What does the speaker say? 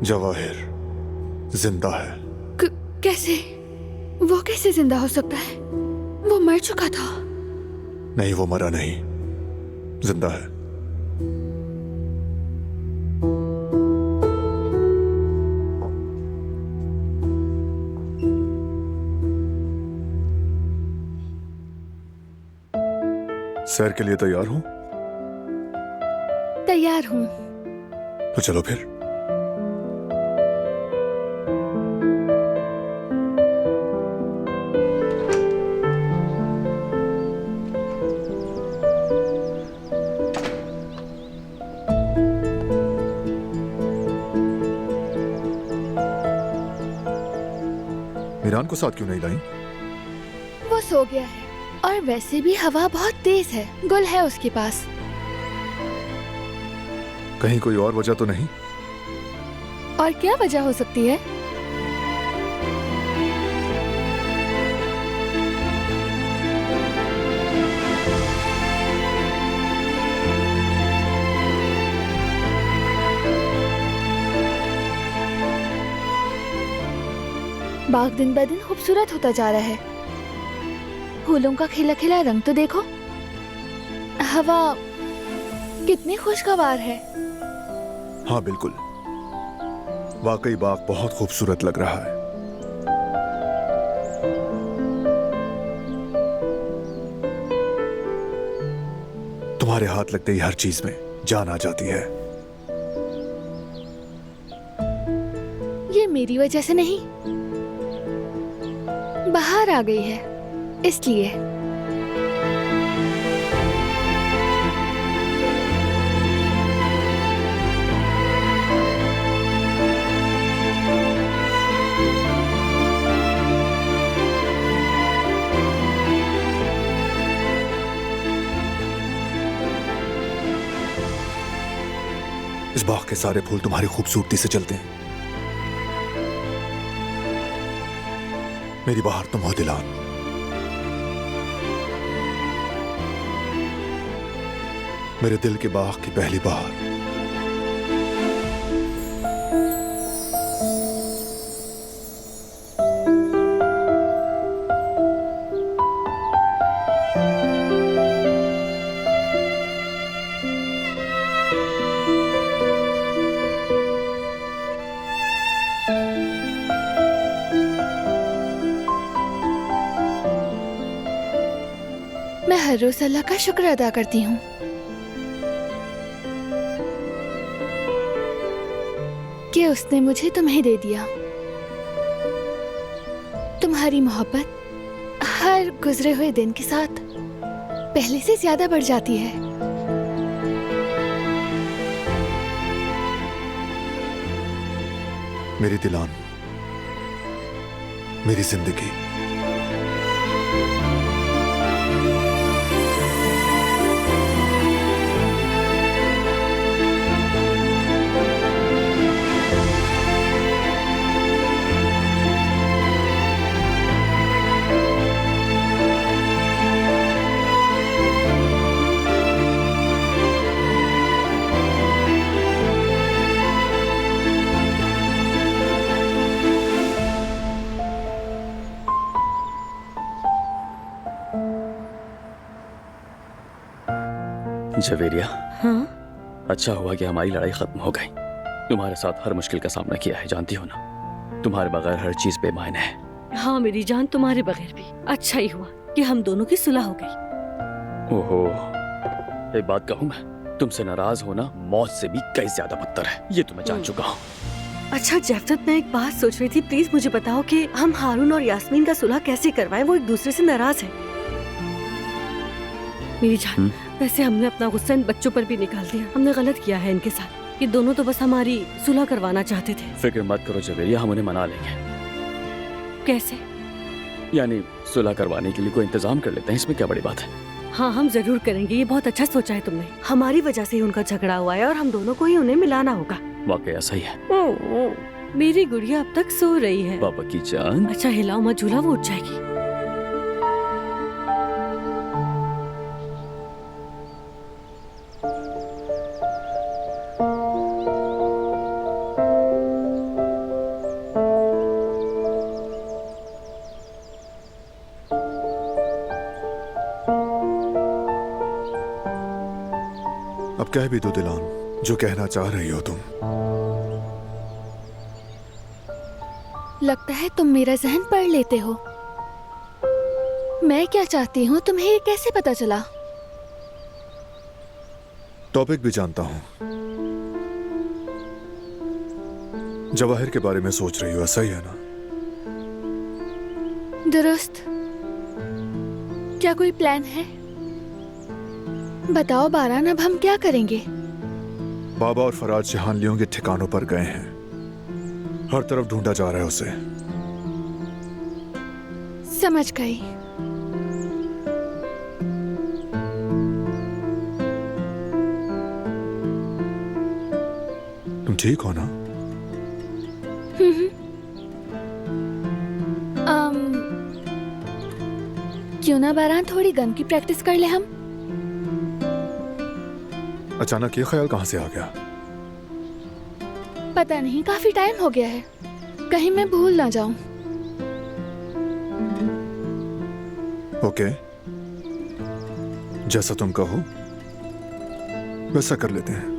जवाहिर जिंदा है। कैसे? वो कैसे जिंदा हो सकता है? वो मर चुका था। नहीं, वो मरा नहीं, जिंदा है। सैर के लिए तैयार हूं? तैयार हूं। तो चलो फिर। मीरान को साथ क्यों नहीं लाई? वो सो गया है और वैसे भी हवा बहुत तेज है। गुल है उसके पास। कहीं कोई और वजह तो नहीं? और क्या वजह हो सकती है? बाग दिन ब दिन खूबसूरत होता जा रहा है। फूलों का खिला खिला रंग तो देखो। हवा कितनी खुशगवार है। हाँ बिल्कुल, वाकई बाग बहुत खूबसूरत लग रहा है। तुम्हारे हाथ लगते ही हर चीज में जान आ जाती है। ये मेरी वजह से नहीं, बाहर आ गई है इसलिए। इस बाग के सारे फूल तुम्हारी खूबसूरती से चलते हैं। मेरी बहार तुम हो दिलान। मेरे दिल के बाग की पहली बहार। मैं हर रोज अल्लाह का शुक्र अदा करती हूँ कि उसने मुझे तुम्हें दे दिया। तुम्हारी मोहब्बत हर गुजरे हुए दिन के साथ पहले से ज्यादा बढ़ जाती है। मेरी दिलान, मेरी जिंदगी। जवेरिया, हाँ? अच्छा हुआ कि हमारी लड़ाई खत्म हो गई। तुम्हारे साथ हर मुश्किल का सामना किया है, जानती हो ना। तुम्हारे बगैर हर चीज बेमायने है। हाँ मेरी जान, तुम्हारे बगैर भी। अच्छा ही हुआ कि हम दोनों की सुलह हो गई। ओहो, एक बात कहूँ मैं, तुमसे नाराज होना मौत से भी कई ज्यादा बदतर है, ये तो मैं जान चुका हूँ। अच्छा जफरत, मैं एक बात सोच रही थी, प्लीज मुझे बताओ कि हम हारून और यास्मीन का सुलह कैसे करवाएं? वो एक दूसरे से नाराज है। मेरी जान, वैसे हमने अपना गुस्सा इन बच्चों पर भी निकाल दिया। हमने गलत किया है इनके साथ। ये दोनों तो बस हमारी सुलह करवाना चाहते थे। फिक्र मत करो जवेरिया, हम उन्हें मना लेंगे। कैसे? यानी सुलह करवाने के लिए कोई इंतजाम कर लेते हैं, इसमें क्या बड़ी बात है। हाँ हम जरूर करेंगे, ये बहुत अच्छा सोचा है तुमने। हमारी वजह से ही उनका झगड़ा हुआ है और हम दोनों को ही उन्हें मिलाना होगा। वाकई ऐसा ही है। मेरी गुड़िया अब तक सो रही है। पापा की जान। अच्छा हिलाओ मत, झूला वो उठ जाएगी। अब कह भी दो दिलान, जो कहना चाह रही हो तुम। लगता है तुम मेरा जहन पढ़ लेते हो। मैं क्या चाहती हूँ तुम्हें ये कैसे पता चला? टॉपिक भी जानता हूं। जवाहिर के बारे में सोच रही हो, ऐसा ही है ना? दुरुस्त। क्या कोई प्लान है? बताओ बारान, अब हम क्या करेंगे? बाबा और फराज जहानलियों के ठिकानों पर गए हैं। हर तरफ ढूंढा जा रहा है उसे। समझ गई। तुम ठीक हो ना? क्यों ना बारान थोड़ी गन की प्रैक्टिस कर ले हम? अचानक ये ख्याल कहां से आ गया? पता नहीं, काफी टाइम हो गया है। कहीं मैं भूल ना जाऊं। ओके, जैसा तुम कहो वैसा कर लेते हैं।